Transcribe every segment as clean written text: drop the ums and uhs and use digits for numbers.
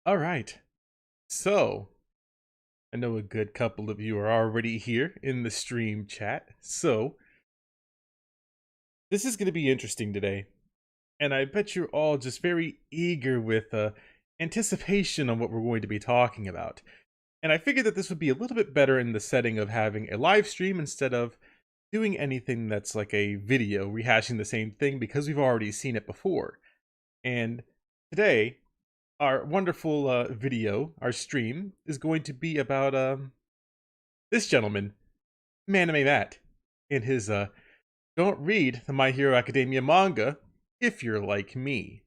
All right. So, I know a good couple of you are already here in the stream chat. So, this is going to be interesting today. And I bet you're all just very eager with anticipation on what we're going to be talking about. And I figured that this would be a little bit better in the setting of having a live stream instead of doing anything that's like a video rehashing the same thing because we've already seen it before. And today, our wonderful video, our stream, is going to be about this gentleman, Manime Matt, in his don't read the My Hero Academia manga if you're like me.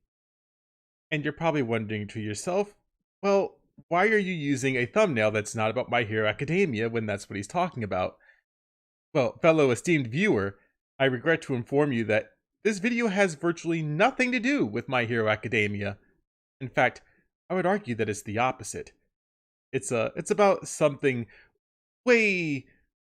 And you're probably wondering to yourself, well, why are you using a thumbnail that's not about My Hero Academia when that's what he's talking about? Well, fellow esteemed viewer, I regret to inform you that this video has virtually nothing to do with My Hero Academia. In fact, I would argue that it's the opposite. It's about something way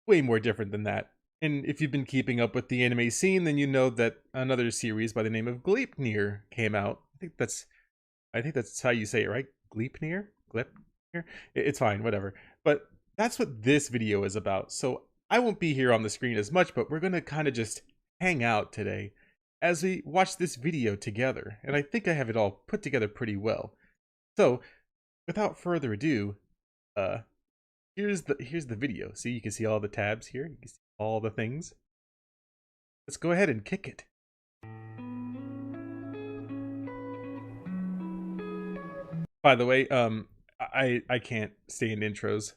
more different than that. And if you've been keeping up with the anime scene, then you know that another series by the name of Gleipnir came out. I think that's how you say it, right? Gleipnir? Gleipnir? It's fine, whatever. But that's what this video is about. So I won't be here on the screen as much, but we're going to kind of just hang out today as we watch this video together. And I think I have it all put together pretty well. So, without further ado, here's the video. See, you can see all the tabs here. You can see all the things. Let's go ahead and kick it. By the way, I can't stand intros,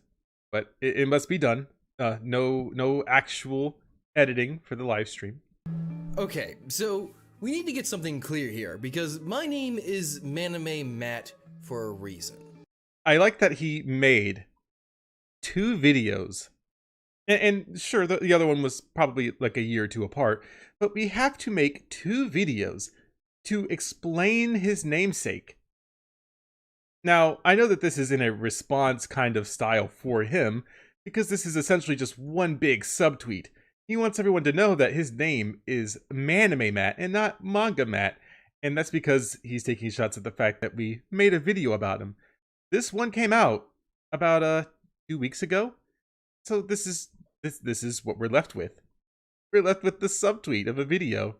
but it must be done. No actual editing for the live stream. Okay, so we need to get something clear here because my name is Manime Matt for a reason. I like that he made 2 videos. And sure, the other one was probably like a year or 2 apart, but we have to make 2 videos to explain his namesake. Now, I know that this is in a response kind of style for him, because this is essentially just one big subtweet. He wants everyone to know that his name is Manime Matt and not Manga Matt, and that's because he's taking shots at the fact that we made a video about him. This one came out about 2 weeks ago, so this is what we're left with. We're left with the subtweet of a video.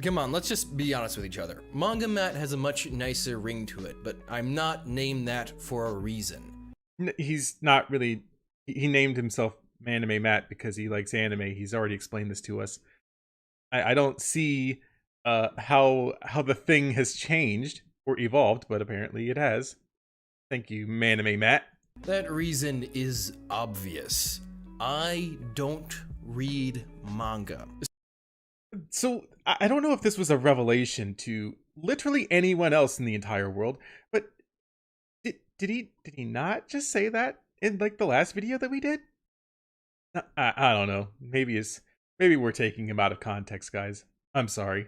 Come on, let's just be honest with each other. Manga Matt has a much nicer ring to it, but I'm not named that for a reason. He's not really. He named himself Manime Matt because he likes anime. He's already explained this to us. I don't see how the thing has changed or evolved, but apparently it has. Thank you, Manime Matt. That reason is obvious. I don't read manga. So I don't know if this was a revelation to literally anyone else in the entire world, but did he not just say that in like the last video that we did? I don't know. Maybe we're taking him out of context, guys. I'm sorry.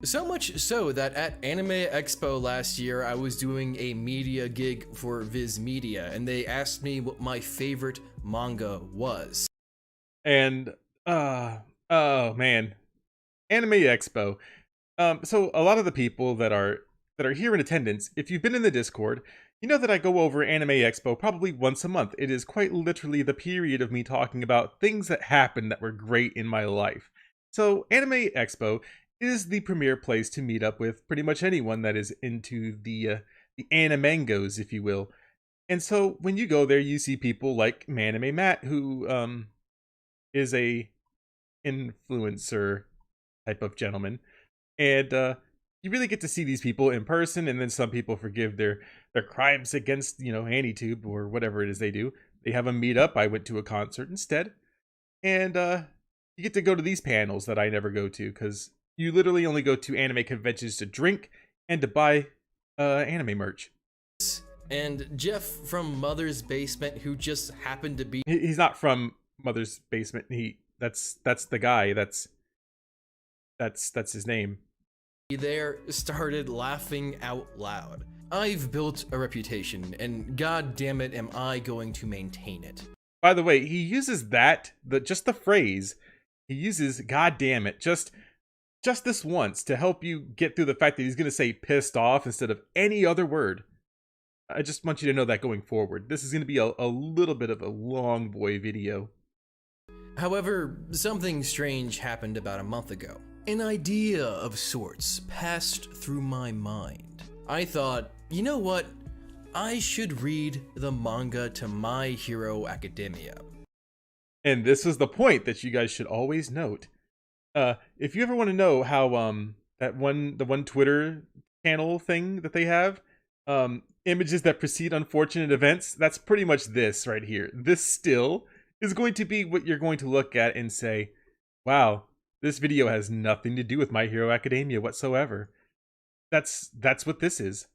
So much so that at Anime Expo last year, I was doing a media gig for Viz Media, and they asked me what my favorite manga was. And oh man, Anime Expo. So a lot of the people that are here in attendance, if you've been in the Discord, you know that I go over Anime Expo probably once a month. It is quite literally the period of me talking about things that happened that were great in my life. So Anime Expo is the premier place to meet up with pretty much anyone that is into the animangos, if you will. And so when you go there, you see people like Manime Matt, who is a influencer type of gentleman, and you really get to see these people in person. And then some people forgive their crimes against AnyTube or whatever it is they do. They have a meetup. I went to a concert instead, and you get to go to these panels that I never go to because you literally only go to anime conventions to drink and to buy anime merch. And Jeff from Mother's Basement, who just happened to be— He's not from Mother's Basement. That's the guy. That's his name. There, started laughing out loud. I've built a reputation, and god damn it, am I going to maintain it. By the way, he uses just the phrase. He uses "god damn it" just this once to help you get through the fact that he's going to say "pissed off" instead of any other word. I just want you to know that going forward. This is going to be a little bit of a long boy video. However, something strange happened about a month ago. An idea of sorts passed through my mind. I thought, you know what? I should read the manga to My Hero Academia. And this is the point that you guys should always note. If you ever want to know how the one Twitter channel thing that they have, images that precede unfortunate events, that's pretty much this right here. This still is going to be what you're going to look at and say, wow, this video has nothing to do with My Hero Academia whatsoever. That's what this is.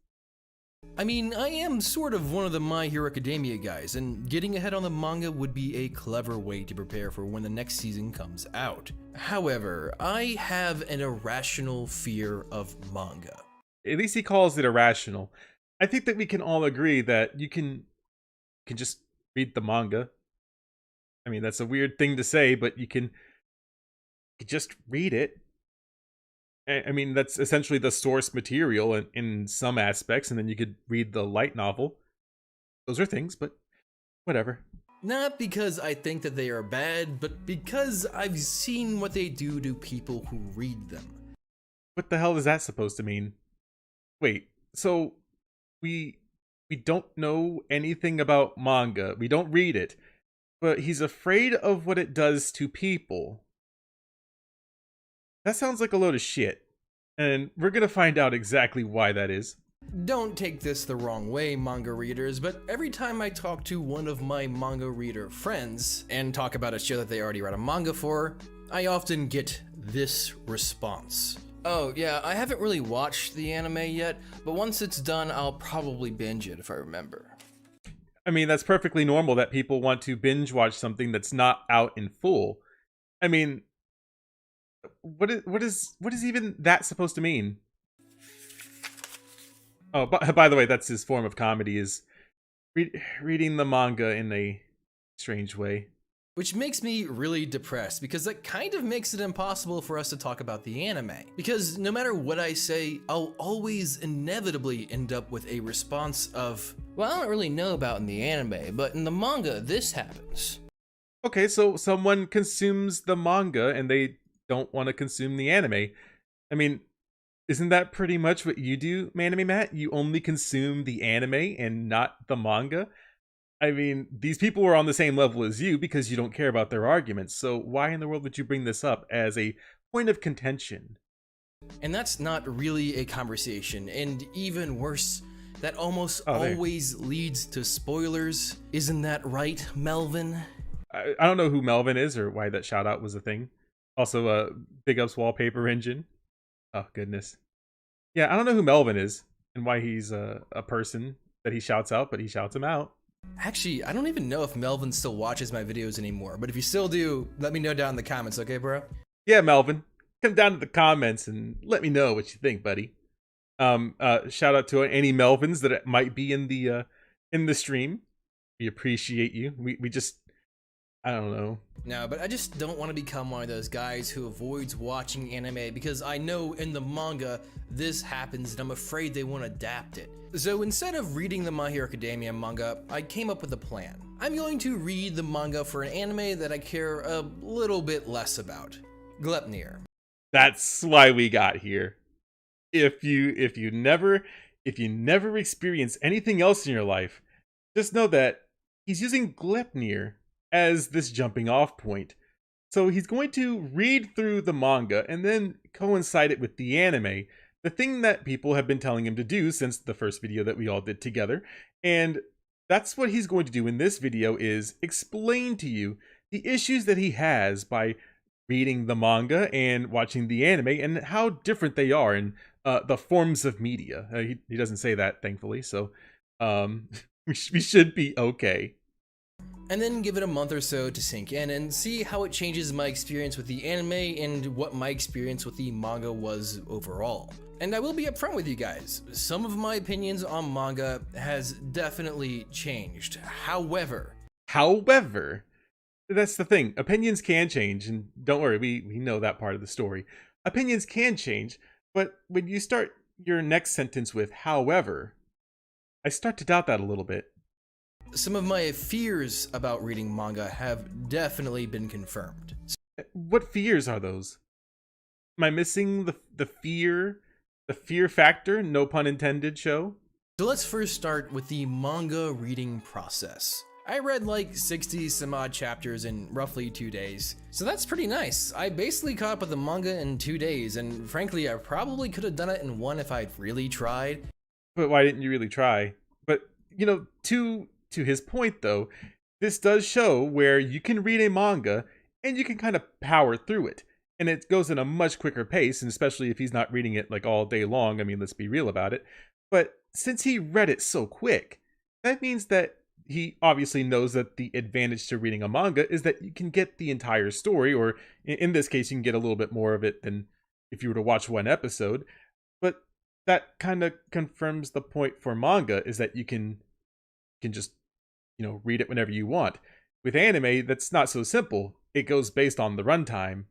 I mean, I am sort of one of the My Hero Academia guys, and getting ahead on the manga would be a clever way to prepare for when the next season comes out. However, I have an irrational fear of manga. At least he calls it irrational. I think that we can all agree that you can just read the manga. I mean, that's a weird thing to say, but you can just read it. I mean, that's essentially the source material in some aspects, and then you could read the light novel. Those are things, but whatever. Not because I think that they are bad, but because I've seen what they do to people who read them. What the hell is that supposed to mean? Wait, so we don't know anything about manga. We don't read it. But he's afraid of what it does to people. That sounds like a load of shit. And we're gonna find out exactly why that is. Don't take this the wrong way, manga readers, but every time I talk to one of my manga reader friends and talk about a show that they already read a manga for, I often get this response. Oh yeah, I haven't really watched the anime yet, but once it's done, I'll probably binge it if I remember. I mean, that's perfectly normal that people want to binge watch something that's not out in full. I mean, what is even that supposed to mean? Oh, by the way, that's his form of comedy, is reading the manga in a strange way. Which makes me really depressed, because that kind of makes it impossible for us to talk about the anime. Because no matter what I say, I'll always inevitably end up with a response of, well, I don't really know about in the anime, but in the manga, this happens. Okay, so someone consumes the manga and they don't want to consume the anime. I mean, isn't that pretty much what you do, Manime Matt? You only consume the anime and not the manga? I mean, these people are on the same level as you because you don't care about their arguments, so why in the world would you bring this up as a point of contention? And that's not really a conversation, and even worse, that almost always leads to spoilers. Isn't that right, Melvin? I don't know who Melvin is or why that shout out was a thing. Also, Big Ups Wallpaper Engine. Oh, goodness. Yeah, I don't know who Melvin is and why he's a person that he shouts out, but he shouts him out. Actually, I don't even know if Melvin still watches my videos anymore, but if you still do, let me know down in the comments, okay, bro? Yeah, Melvin. Come down to the comments and let me know what you think, buddy. Shout out to any Melvins that might be in the stream. We appreciate you. We just, I don't know. No, but I just don't want to become one of those guys who avoids watching anime because I know in the manga this happens and I'm afraid they won't adapt it. So instead of reading the My Hero Academia manga, I came up with a plan. I'm going to read the manga for an anime that I care a little bit less about. Gleipnir. That's why we got here. If you never experience anything else in your life, just know that he's using Gleipnir as this jumping off point. So he's going to read through the manga and then coincide it with the anime, the thing that people have been telling him to do since the first video that we all did together. And that's what he's going to do in this video, is explain to you the issues that he has by reading the manga and watching the anime and how different they are in the forms of media. He doesn't say that, thankfully, so we should be okay. And then give it a month or so to sink in and see how it changes my experience with the anime and what my experience with the manga was overall. And I will be upfront with you guys, some of my opinions on manga has definitely changed. However, that's the thing. Opinions can change, and don't worry, we know that part of the story. Opinions can change, but when you start your next sentence with however, I start to doubt that a little bit. Some of my fears about reading manga have definitely been confirmed. What fears are those? Am I missing the fear factor? No pun intended. Show. So let's first start with the manga reading process. I read like 60 some odd chapters in roughly 2 days, so that's pretty nice. I basically caught up with the manga in 2 days, and frankly, I probably could have done it in one if I'd really tried. But why didn't you really try? But to his point though, this does show where you can read a manga and you can kind of power through it. And it goes in a much quicker pace, and especially if he's not reading it like all day long. I mean, let's be real about it. But since he read it so quick, that means that he obviously knows that the advantage to reading a manga is that you can get the entire story, or in this case, you can get a little bit more of it than if you were to watch one episode. But that kind of confirms the point for manga, is that you can just, read it whenever you want. With anime, that's not so simple. It goes based on the runtime.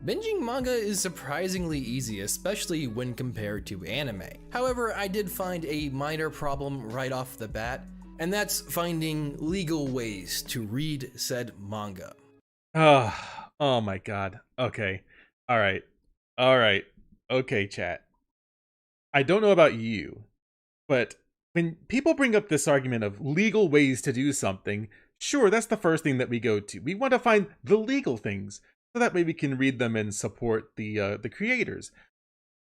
Binging manga is surprisingly easy, especially when compared to anime. However, I did find a minor problem right off the bat, and that's finding legal ways to read said manga. Oh my god. Okay. All right. Okay, chat. I don't know about you, but when people bring up this argument of legal ways to do something, sure, that's the first thing that we go to. We want to find the legal things, so that way we can read them and support the creators.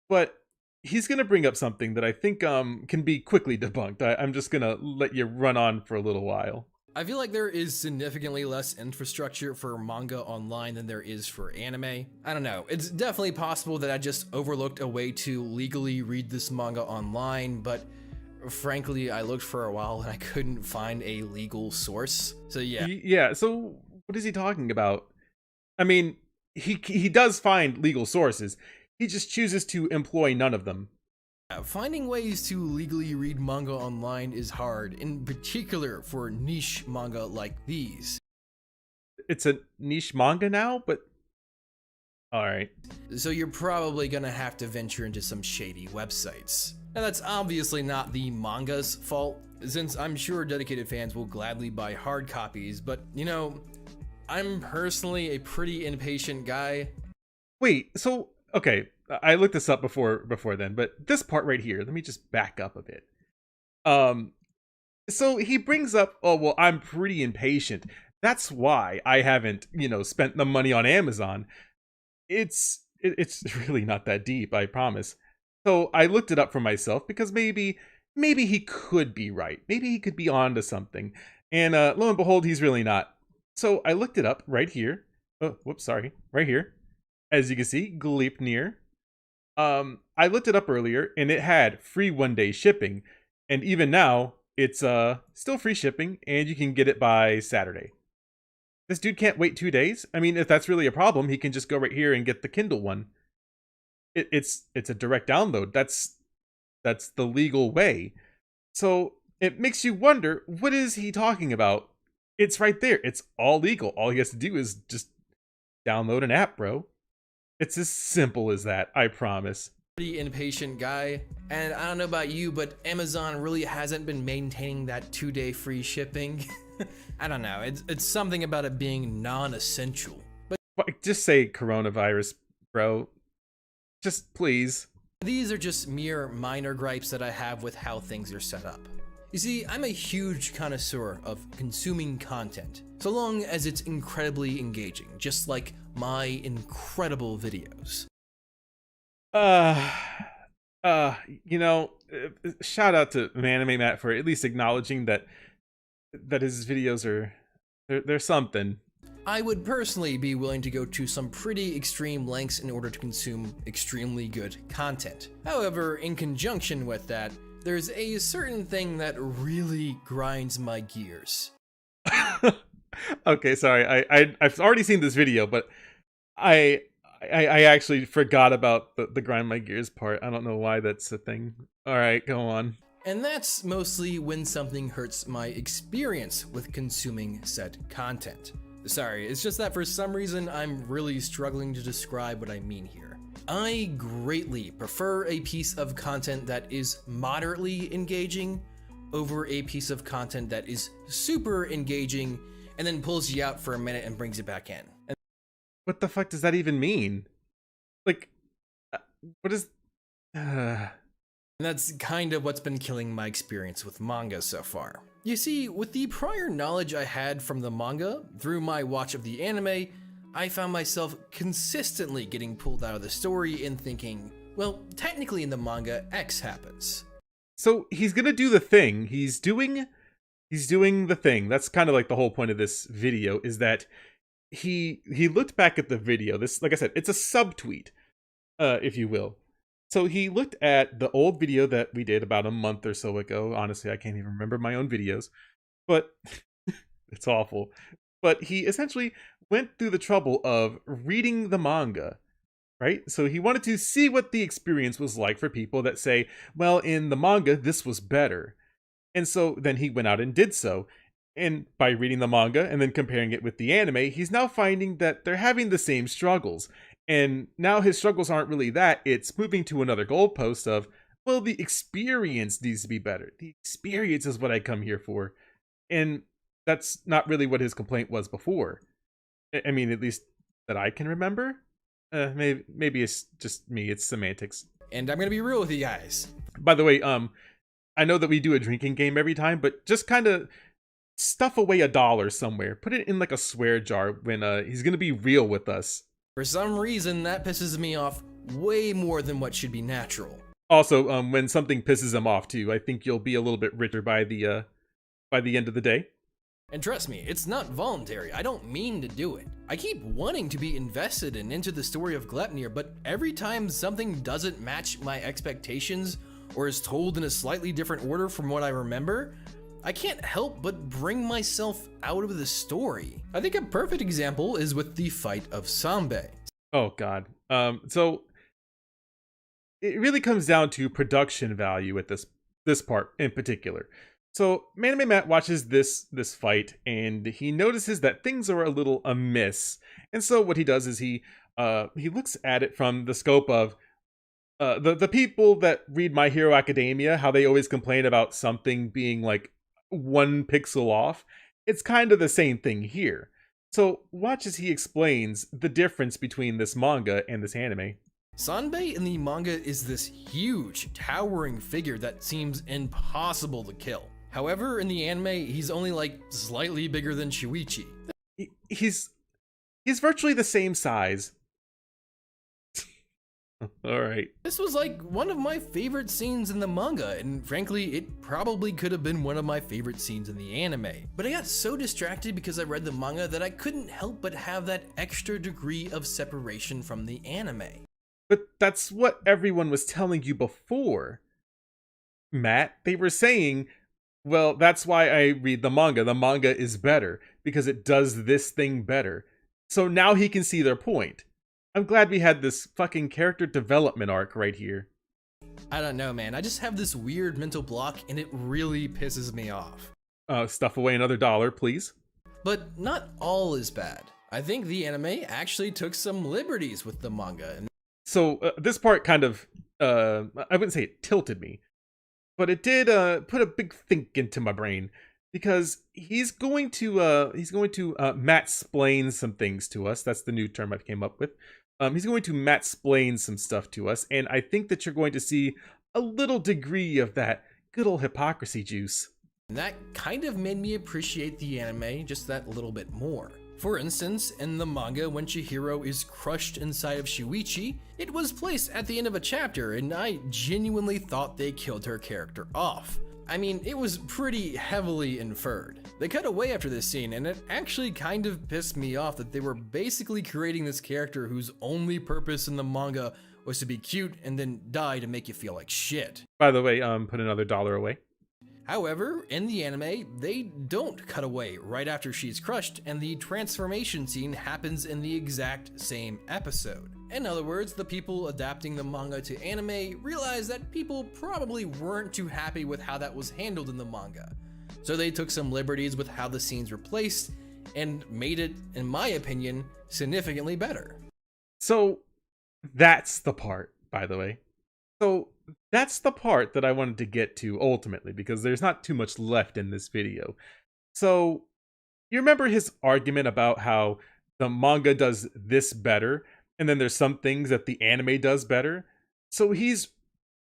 But he's gonna bring up something that I think can be quickly debunked. I'm just gonna let you run on for a little while. I feel like there is significantly less infrastructure for manga online than there is for anime. I don't know, it's definitely possible that I just overlooked a way to legally read this manga online, but frankly, I looked for a while and I couldn't find a legal source. So yeah. Yeah, so what is he talking about? I mean, he does find legal sources. He just chooses to employ none of them. Finding ways to legally read manga online is hard, in particular for niche manga like these. It's a niche manga now, but alright. So you're probably gonna have to venture into some shady websites. Now that's obviously not the manga's fault, since I'm sure dedicated fans will gladly buy hard copies, but I'm personally a pretty impatient guy. Wait, so okay, I looked this up before then, but this part right here, let me just back up a bit. So he brings up, oh well, I'm pretty impatient. That's why I haven't, spent the money on Amazon. It's really not that deep, I promise. So I looked it up for myself because maybe he could be right. Maybe he could be onto something. And lo and behold, he's really not. So I looked it up right here. Oh, whoops, sorry. Right here. As you can see, Gleipnir. I looked it up earlier and it had free 1-day shipping. And even now, it's still free shipping and you can get it by Saturday. This dude can't wait 2 days? I mean, if that's really a problem, he can just go right here and get the Kindle one. It's a direct download. That's the legal way. So it makes you wonder, what is he talking about? It's right there. It's all legal. All he has to do is just download an app, bro. It's as simple as that, I promise. Pretty impatient guy, and I don't know about you, but Amazon really hasn't been maintaining that 2-day free shipping. I don't know, it's something about it being non-essential. But just say coronavirus, bro. Just please. These are just mere minor gripes that I have with how things are set up. You see, I'm a huge connoisseur of consuming content, so long as it's incredibly engaging, just like my incredible videos. Shout out to Manime Matt for at least acknowledging that his videos are they're something. I would personally be willing to go to some pretty extreme lengths in order to consume extremely good content. However, in conjunction with that, there's a certain thing that really grinds my gears. Okay, sorry. I've already seen this video, but I actually forgot about the grind my gears part. I don't know why that's a thing. All right, go on. And that's mostly when something hurts my experience with consuming said content. Sorry, it's just that for some reason I'm really struggling to describe what I mean here. I greatly prefer a piece of content that is moderately engaging over a piece of content that is super engaging and then pulls you out for a minute and brings it back in. And What the fuck does that even mean? Like, what is... that's kind of what's been killing my experience with manga so far. You see, with the prior knowledge I had from the manga, through my watch of the anime, I found myself consistently getting pulled out of the story and thinking, well, technically in the manga, X happens. So he's gonna do the thing. He's doing the thing. That's kind of like the whole point of this video, is that he looked back at the video. This, like I said, it's a subtweet, if you will. So he looked at the old video that we did about a month or so ago. Honestly, I can't even remember my own videos, but it's awful. But he essentially went through the trouble of reading the manga, right? So he wanted to see what the experience was like for people that say, well, in the manga, this was better. And so then he went out and did so. And by reading the manga and then comparing it with the anime, he's now finding that they're having the same struggles. And now his struggles aren't really that, it's moving to another goalpost of, well, the experience needs to be better. The experience is what I come here for. And that's not really what his complaint was before. I mean, at least that I can remember. Maybe it's just me, it's semantics. And I'm gonna be real with you guys. By the way, I know that we do a drinking game every time, but just kind of stuff away $1 somewhere. Put it in like a swear jar when he's gonna be real with us. For some reason, that pisses me off way more than what should be natural. Also, when something pisses him off too, I think you'll be a little bit richer by the end of the day. And trust me, it's not voluntary. I don't mean to do it. I keep wanting to be invested and into the story of Gleipnir, but every time something doesn't match my expectations or is told in a slightly different order from what I remember, I can't help but bring myself out of the story. I think a perfect example is with the fight of Sanbei. Oh god. So it really comes down to production value at this part in particular. So Manime Matt watches this fight and he notices that things are a little amiss. And so what he does is he looks at it from the scope of the people that read My Hero Academia, how they always complain about something being like 1 pixel off. It's kind of the same thing here. So watch as he explains the difference between this manga and this anime. Sanbei in the manga is this huge, towering figure that seems impossible to kill. However, in the anime, he's only like slightly bigger than Shuichi. He's virtually the same size. Alright. This was like one of my favorite scenes in the manga, and frankly, it probably could have been one of my favorite scenes in the anime. But I got so distracted because I read the manga that I couldn't help but have that extra degree of separation from the anime. But that's what everyone was telling you before, Matt. They were saying, well, that's why I read the manga. The manga is better because it does this thing better. So now he can see their point. I'm glad we had this fucking character development arc right here. I don't know, man. I just have this weird mental block and it really pisses me off. Stuff away another $1, please. But not all is bad. I think the anime actually took some liberties with the manga. So this part kind of, I wouldn't say it tilted me, but it did put a big think into my brain. Because he's going to Matt-splain some things to us. That's the new term I've came up with. He's going to Matt-splain some stuff to us, and I think that you're going to see a little degree of that good old hypocrisy juice. And that kind of made me appreciate the anime just that little bit more. For instance, in the manga, when Chihiro is crushed inside of Shuichi, it was placed at the end of a chapter, and I genuinely thought they killed her character off. I mean, it was pretty heavily inferred. They cut away after this scene, and it actually kind of pissed me off that they were basically creating this character whose only purpose in the manga was to be cute and then die to make you feel like shit. By the way, put another $1 away. However, in the anime, they don't cut away right after she's crushed, and the transformation scene happens in the exact same episode. In other words, the people adapting the manga to anime realized that people probably weren't too happy with how that was handled in the manga. So they took some liberties with how the scenes were placed and made it, in my opinion, significantly better. So that's the part, by the way. So that's the part that I wanted to get to ultimately, because there's not too much left in this video. So, you remember his argument about how the manga does this better, and then there's some things that the anime does better? So he's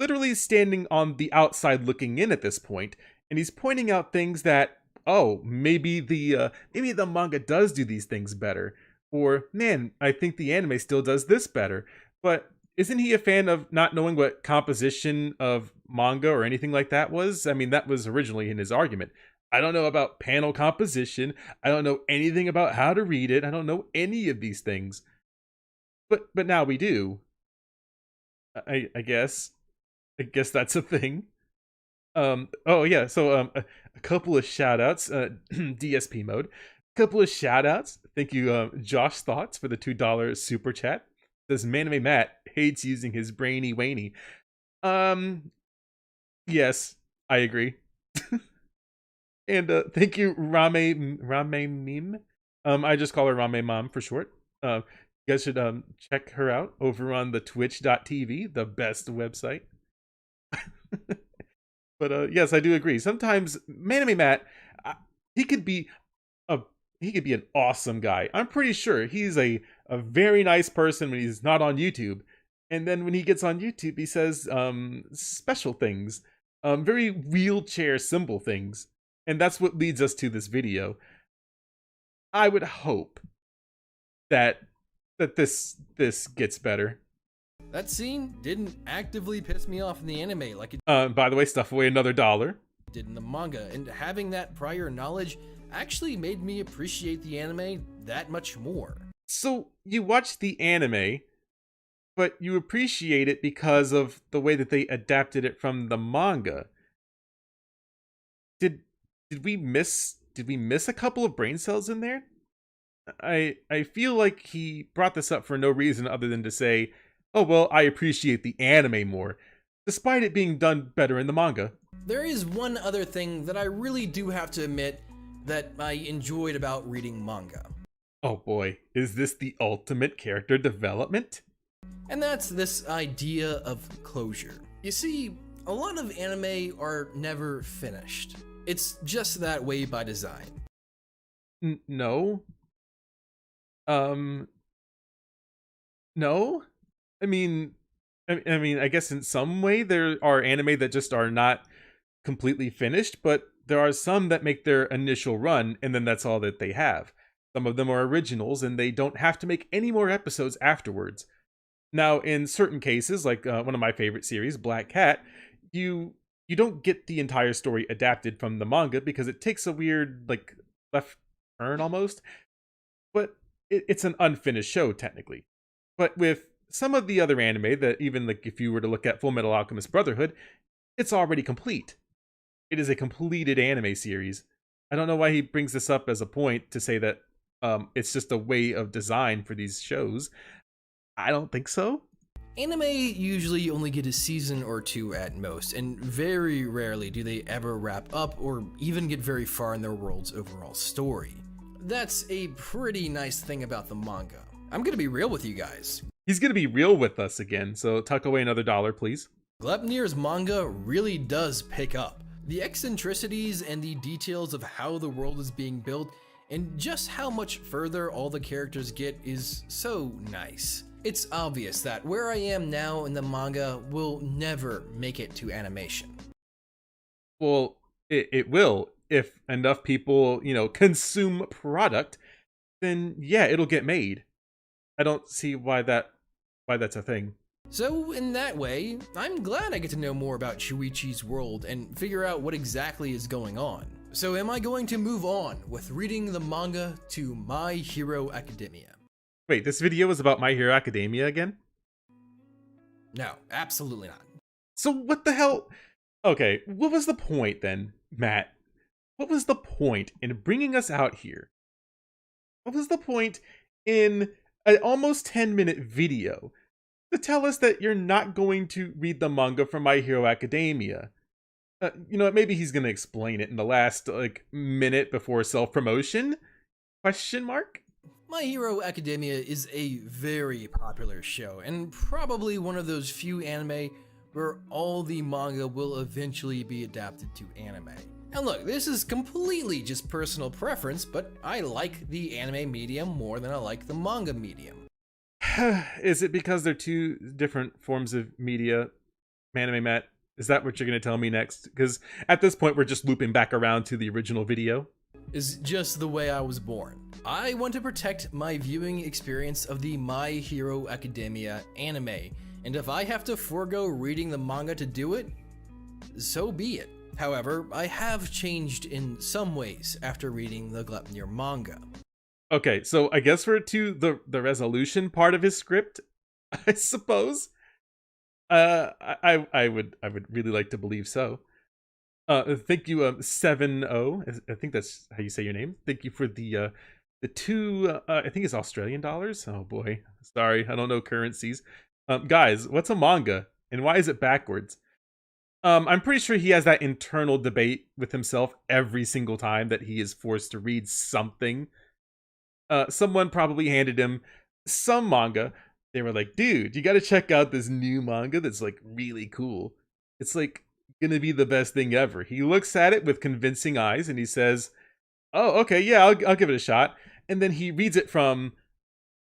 literally standing on the outside looking in at this point, and he's pointing out things that, oh, maybe the manga does do these things better, or man, I think the anime still does this better. But isn't he a fan of not knowing what composition of manga or anything like that was? I mean, that was originally in his argument. I don't know about panel composition. I don't know anything about how to read it. I don't know any of these things. But now we do. I guess. I guess that's a thing. Oh yeah, so a couple of shout outs, DSP mode. A couple of shout outs. Thank you, Josh Thoughts, for the $2 super chat. Says Manime Matt hates using his brainy waney. Yes, I agree. And thank you, Rame Meme. I just call her Rame Mom for short. You guys should check her out over on the twitch.tv, the best website. But yes, I do agree. Sometimes Manime Matt, he could be an awesome guy. I'm pretty sure he's a very nice person when he's not on YouTube. And then when he gets on YouTube, he says special things, very wheelchair symbol things. And that's what leads us to this video. I would hope that this gets better. That scene didn't actively piss me off in the anime like it By the way, stuff away another $1. did in the manga, and having that prior knowledge actually made me appreciate the anime that much more. So you watch the anime, but you appreciate it because of the way that they adapted it from the manga. Did we miss a couple of brain cells in there? I feel like he brought this up for no reason other than to say, oh well, I appreciate the anime more, despite it being done better in the manga. There is one other thing that I really do have to admit that I enjoyed about reading manga. Oh boy, is this the ultimate character development? And that's this idea of closure. You see, a lot of anime are never finished. It's just that way by design. No. No? I mean, I guess in some way there are anime that just are not completely finished, but there are some that make their initial run and then that's all that they have. Some of them are originals and they don't have to make any more episodes afterwards. Now, in certain cases, like one of my favorite series, Black Cat, you don't get the entire story adapted from the manga because it takes a weird, like, left turn almost. But it's an unfinished show, technically. But with some of the other anime that even, like, if you were to look at Full Metal Alchemist Brotherhood, it's already complete. It is a completed anime series. I don't know why he brings this up as a point to say that it's just a way of design for these shows. I don't think so. Anime usually only get a season or two at most, and very rarely do they ever wrap up or even get very far in their world's overall story. That's a pretty nice thing about the manga. I'm gonna be real with you guys. He's gonna be real with us again, so tuck away another $1, please. Gleipnir's manga really does pick up. The eccentricities and the details of how the world is being built and just how much further all the characters get is so nice. It's obvious that where I am now in the manga will never make it to animation. Well, it will. If enough people, consume product, then yeah, it'll get made. I don't see why that's a thing. So in that way, I'm glad I get to know more about Shuichi's world and figure out what exactly is going on. So am I going to move on with reading the manga to My Hero Academia? Wait, this video is about My Hero Academia again? No, absolutely not. So what the hell? Okay, what was the point then, Matt? What was the point in bringing us out here? What was the point in an almost 10-minute video to tell us that you're not going to read the manga from My Hero Academia? Maybe he's going to explain it in the last, minute before self-promotion? Question mark? My Hero Academia is a very popular show, and probably one of those few anime where all the manga will eventually be adapted to anime. And look, this is completely just personal preference, but I like the anime medium more than I like the manga medium. Is it because they're two different forms of media, Manime Matt? Is that what you're going to tell me next? Because at this point, we're just looping back around to the original video. Is just the way I was born. I want to protect my viewing experience of the My Hero Academia anime, and if I have to forego reading the manga to do it, so be it. However, I have changed in some ways after reading the Gleipnir manga. Okay, so I guess we're to the resolution part of his script, I suppose. I would really like to believe so. Thank you, 70. I think that's how you say your name. Thank you for the two. I think it's Australian dollars. Oh boy, sorry, I don't know currencies. Guys, what's a manga and why is it backwards? I'm pretty sure he has that internal debate with himself every single time that he is forced to read something. Someone probably handed him some manga. They were like, dude, you gotta check out this new manga that's like really cool. It's like gonna be the best thing ever. He looks at it with convincing eyes and he says, oh, okay, yeah, I'll give it a shot. And then he reads it from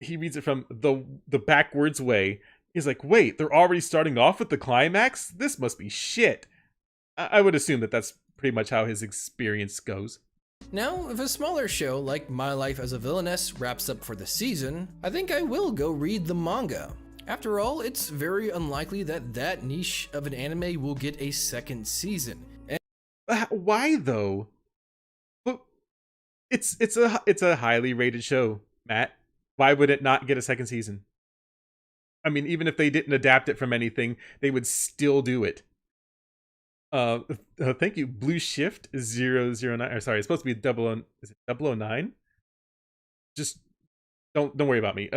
the backwards way. He's like, wait, they're already starting off with the climax? This must be shit. I would assume that that's pretty much how his experience goes. Now, if a smaller show like My Life as a Villainess wraps up for the season, I think I will go read the manga. After all, it's very unlikely that that niche of an anime will get a second season. And why though? It's a highly rated show, Matt. Why would it not get a second season? I mean, even if they didn't adapt it from anything, they would still do it. Thank you, Blue Shift 009. Or sorry, it's supposed to be is it 009? Just don't worry about me.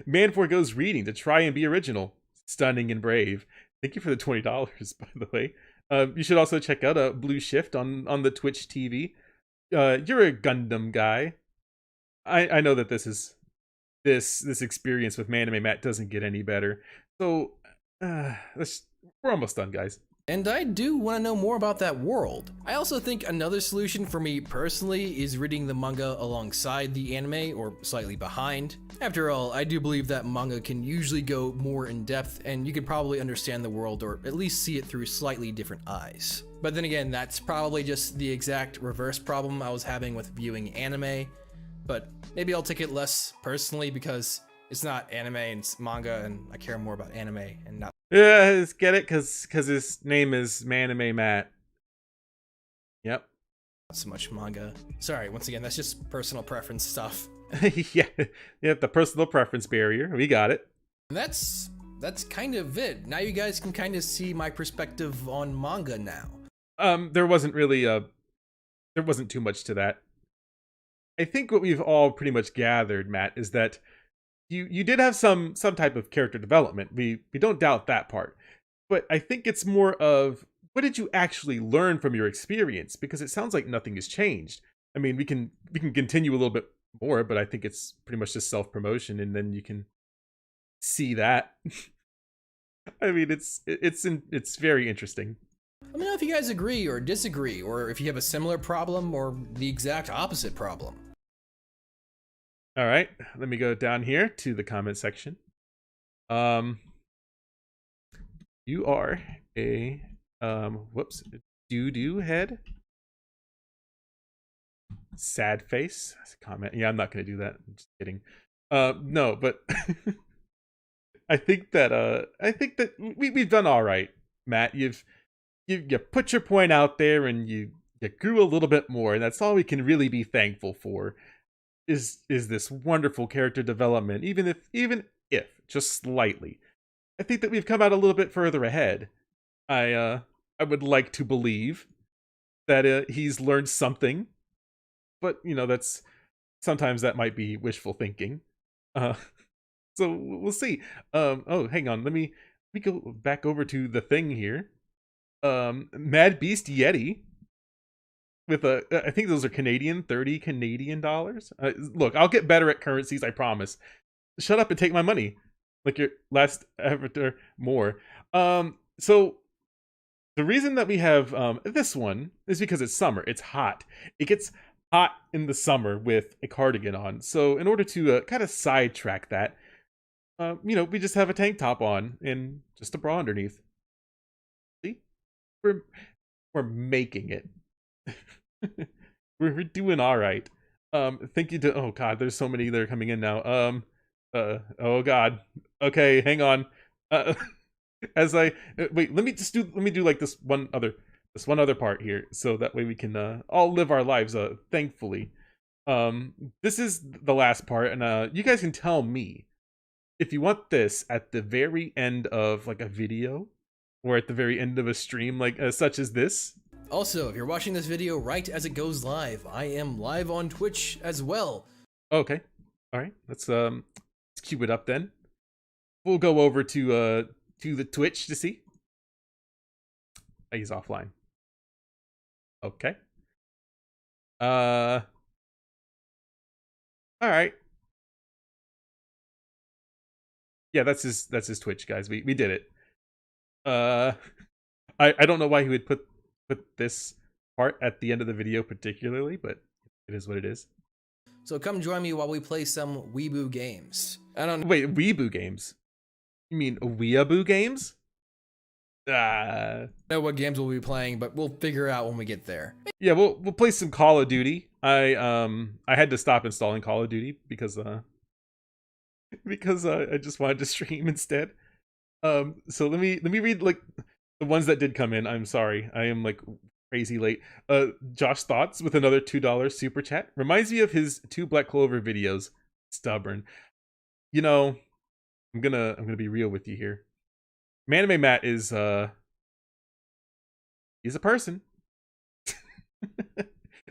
Man forgoes reading to try and be original, stunning and brave. Thank you for the $20, by the way. You should also check out Blue Shift on the Twitch TV. You're a Gundam guy. I know that this experience with Manime Matt doesn't get any better. So we're almost done, guys. And I do want to know more about that world. I also think another solution for me personally is reading the manga alongside the anime or slightly behind. After all, I do believe that manga can usually go more in depth and you can probably understand the world or at least see it through slightly different eyes. But then again, that's probably just the exact reverse problem I was having with viewing anime. But maybe I'll take it less personally because it's not anime and it's manga and I care more about anime and not. Yeah, get it? Because his name is Manime Matt. Yep. Not so much manga. Sorry, once again, that's just personal preference stuff. Yeah, the personal preference barrier. We got it. And that's kind of it. Now you guys can kind of see my perspective on manga now. There wasn't too much to that. I think what we've all pretty much gathered, Matt, is that you did have some type of character development. We don't doubt that part. But I think it's more of what did you actually learn from your experience? Because it sounds like nothing has changed. I mean, we can continue a little bit more, but I think it's pretty much just self-promotion, and then you can see that. I mean, it's very interesting. Let me know if you guys agree or disagree, or if you have a similar problem or the exact opposite problem. All right, let me go down here to the comment section. You are a whoops, doo-doo head. Sad face. That's a comment. Yeah, I'm not gonna do that. I'm just kidding. No, but I think that we've done all right, Matt. You put your point out there and you grew a little bit more, and that's all we can really be thankful for. Is this wonderful character development, even if just slightly. I think that we've come out a little bit further ahead. I would like to believe that he's learned something, but that's sometimes that might be wishful thinking. So we'll see. Oh, hang on. Let me go back over to the thing here. Mad Beast Yeti. With I think those are 30 Canadian dollars. Look, I'll get better at currencies, I promise. Shut up and take my money. Like your last avatar more. So the reason that we have this one is because it's summer. It's hot. It gets hot in the summer with a cardigan on. So in order to kind of sidetrack that, we just have a tank top on and just a bra underneath. See, we're we're making it. we're doing all right. Thank you to. Oh God, there's so many that are coming in now. Oh God. Okay, hang on. Uh, as I wait, let me do like this one other part here, so that way we can all live our lives. Thankfully, this is the last part, and you guys can tell me if you want this at the very end of like a video or at the very end of a stream, like such as this. Also, if you're watching this video right as it goes live, I am live on Twitch as well. Okay, all right, let's cue it up then. We'll go over to the Twitch to see. He's offline. Okay. All right. Yeah, that's his Twitch, guys. We did it. I don't know why he would put this part at the end of the video particularly, but it is what it is. So come join me while we play some weeboo games. I don't Wait, weeboo games? You mean weeaboo games? know what games we'll be playing, but we'll figure out when we get there. Yeah, we'll play some Call of Duty. I had to stop installing Call of Duty because I just wanted to stream instead. So let me read like the ones that did come in. I'm sorry, I am like crazy late. Josh Thoughts with another $2 super chat reminds me of his 2 Black Clover videos. Stubborn. You know, I'm gonna be real with you here. Manime Matt is he's a person.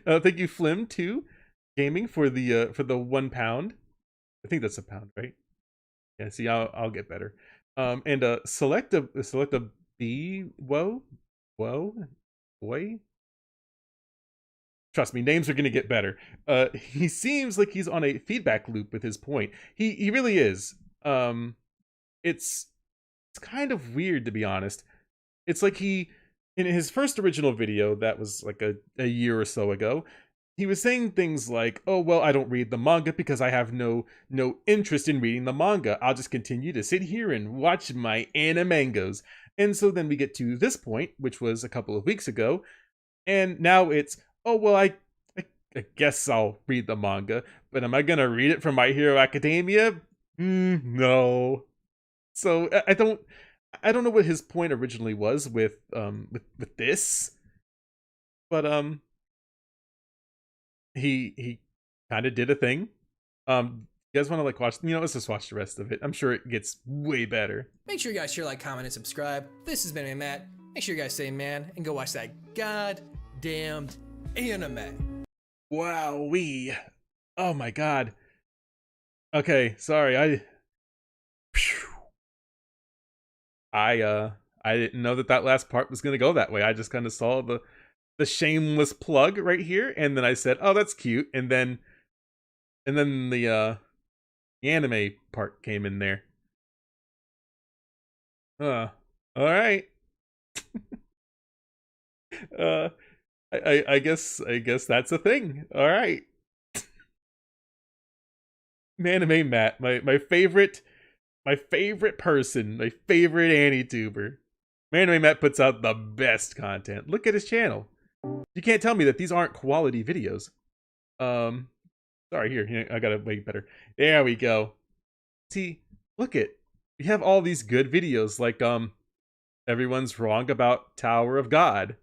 Thank you, Flim, too. Gaming for the £1. I think that's a pound, right? Yeah. See, I'll get better. And select a B. Whoa, boy. Trust me, names are gonna get better. He seems like he's on a feedback loop with his point. He really is. It's kind of weird, to be honest. It's like he, in his first original video that was like a year or so ago, he was saying things like, oh well, I don't read the manga because I have no interest in reading the manga. I'll just continue to sit here and watch my animangos. And so then we get to this point, which was a couple of weeks ago, and now it's, oh well, I guess I'll read the manga, but am I gonna read it from My Hero Academia? No. So I don't know what his point originally was with this, but he kind of did a thing. You guys want to like watch? Let's just watch the rest of it. I'm sure it gets way better. Make sure you guys share, like, comment, and subscribe. This has been Manime Matt. Make sure you guys say man and go watch that goddamned anime. Wowee! Oh my god. Okay, sorry. I didn't know that last part was gonna go that way. I just kind of saw the shameless plug right here, and then I said, "Oh, that's cute," and then the anime part came in there. All right. I guess that's a thing. All right. Manime Matt, my favorite person, my favorite AniTuber. Manime Matt puts out the best content. Look at his channel. You can't tell me that these aren't quality videos. Sorry, here, I gotta make better. There we go. See, look it. We have all these good videos, like everyone's wrong about Tower of God.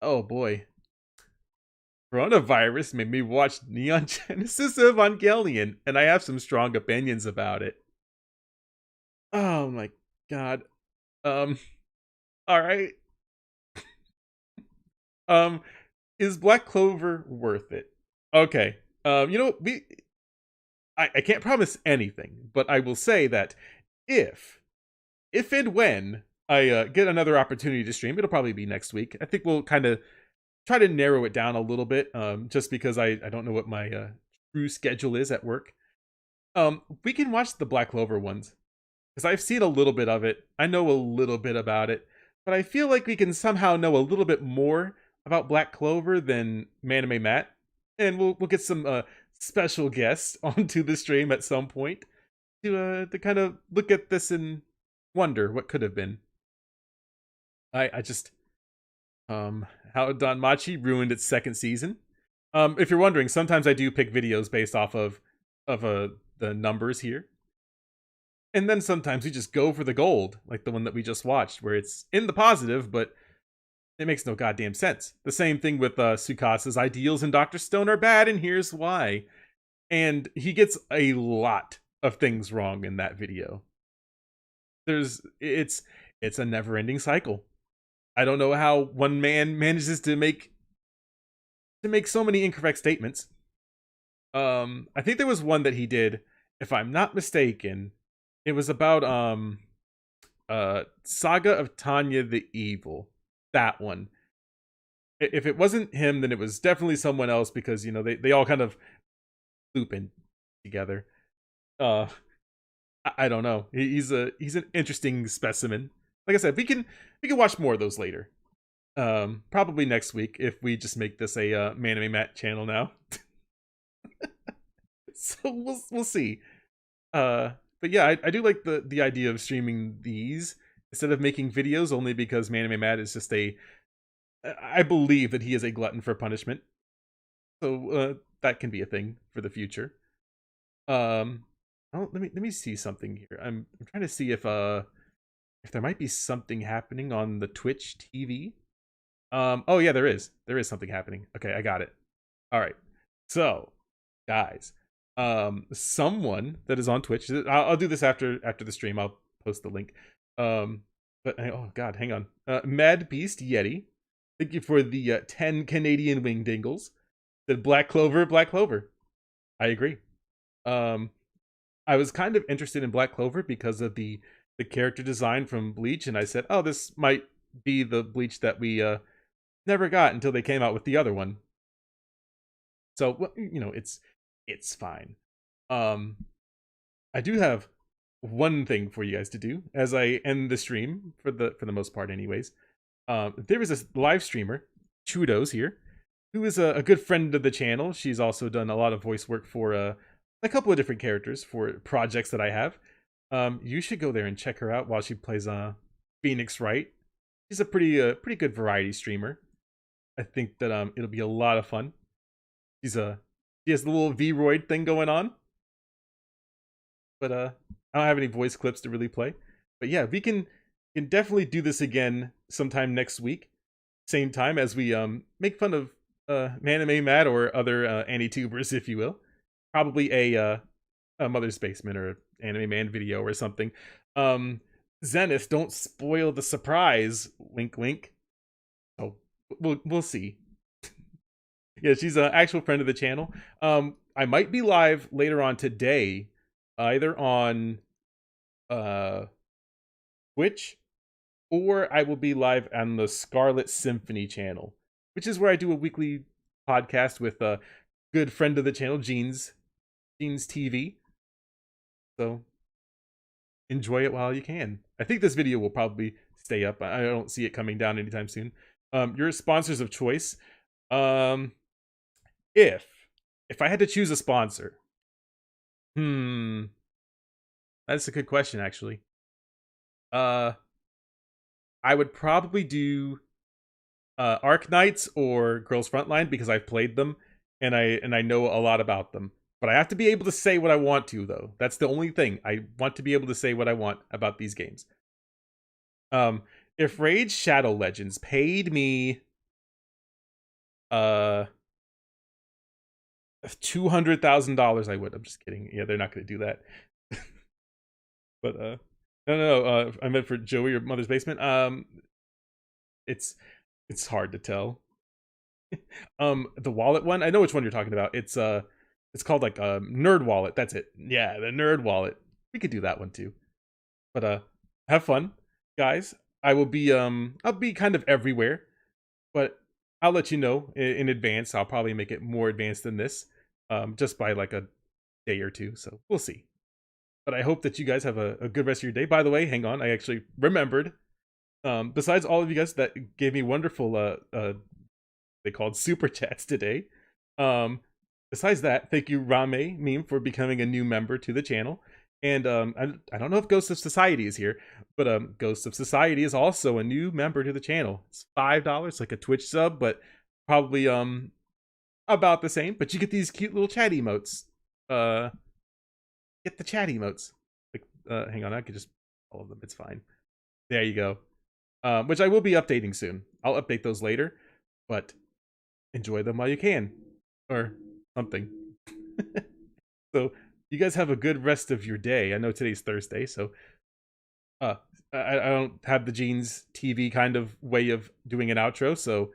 Oh boy. Coronavirus made me watch Neon Genesis Evangelion, and I have some strong opinions about it. Oh my god. All right. Is Black Clover worth it? Okay. I can't promise anything, but I will say that if and when I get another opportunity to stream, it'll probably be next week. I think we'll kind of try to narrow it down a little bit, just because I don't know what my true schedule is at work. We can watch the Black Clover ones. because I've seen a little bit of it. I know a little bit about it, but I feel like we can somehow know a little bit more about Black Clover than Manime Matt, and we'll get some special guests onto the stream at some point to kind of look at this and wonder what could have been. I just how Danmachi ruined its second season. If you're wondering, sometimes I do pick videos based off of the numbers here. And then sometimes we just go for the gold, like the one that we just watched, where it's in the positive, but it makes no goddamn sense. The same thing with Tsukasa's ideals and Dr. Stone are bad, and here's why. And he gets a lot of things wrong in that video. It's a never-ending cycle. I don't know how one man manages to make so many incorrect statements. I think there was one that he did, if I'm not mistaken, it was about Saga of Tanya the Evil. That one. If it wasn't him, then it was definitely someone else, because they all kind of loop in together. I don't know. He's an interesting specimen. Like I said, we can watch more of those later. Probably next week, if we just make this a Manime Matt channel now. So we'll see. But yeah, I do like the idea of streaming these instead of making videos, only because Manime Matt is just I believe that he is a glutton for punishment. So that can be a thing for the future. Oh, let me see something here. I'm trying to see if there might be something happening on the Twitch TV. Oh yeah, there is something happening. Okay, I got it. All right. So, guys, someone that is on Twitch, I'll do this after the stream. I'll post the link. But oh god, hang on. Mad Beast Yeti, thank you for the 10 Canadian wing dingles. Said Black Clover, Black Clover. I agree. I was kind of interested in Black Clover because of the character design from Bleach, and I said, oh, this might be the Bleach that we never got until they came out with the other one. So, well, it's fine. I do have one thing for you guys to do as I end the stream, for the most part anyways. There is a live streamer, Chudos here, who is a good friend of the channel. She's also done a lot of voice work for a couple of different characters for projects that I have. You should go there and check her out while she plays Phoenix Wright. She's a pretty good variety streamer. I think that it'll be a lot of fun. She has the little V-Roid thing going on. But I don't have any voice clips to really play. But yeah, we can definitely do this again sometime next week. Same time as we make fun of Manime Matt or other anti-tubers, if you will. Probably a Mother's Basement or Anime Man video or something. Zenith, don't spoil the surprise. Wink, wink. Oh, we'll see. Yeah, she's an actual friend of the channel. I might be live later on today, either on Twitch, or I will be live on the Scarlet Symphony channel, which is where I do a weekly podcast with a good friend of the channel, Jeans TV. So enjoy it while you can. I think this video will probably stay up. I don't see it coming down anytime soon. Your sponsors of choice. If I had to choose a sponsor, that's a good question, actually. I would probably do Arc Knights or Girls Frontline, because I've played them and I know a lot about them. But I have to be able to say what I want to, though. That's the only thing. I want to be able to say what I want about these games. If Rage Shadow Legends paid me $200,000, I would. I'm just kidding. Yeah, they're not going to do that. But no. I meant for Joey or Mother's Basement. It's hard to tell. The wallet one, I know which one you're talking about. It's called like Nerd Wallet. That's it. Yeah, the Nerd Wallet. We could do that one too. But have fun, guys. I'll be kind of everywhere, but I'll let you know in advance. I'll probably make it more advanced than this, just by like a day or two. So we'll see. But I hope that you guys have a good rest of your day. By the way, hang on, I actually remembered. Besides all of you guys that gave me wonderful they called super chats today. Um, Besides that, thank you Rame Meme for becoming a new member to the channel. And I don't know if Ghost of Society is here, but Ghost of Society is also a new member to the channel. It's $5, like a Twitch sub, but probably about the same. But you get these cute little chat emotes. Get the chat emotes. Like, hang on, I could just all of them. It's fine. There you go. Which I will be updating soon. I'll update those later, but enjoy them while you can, or something. So you guys have a good rest of your day. I know today's Thursday, so I don't have the Jeans TV kind of way of doing an outro, so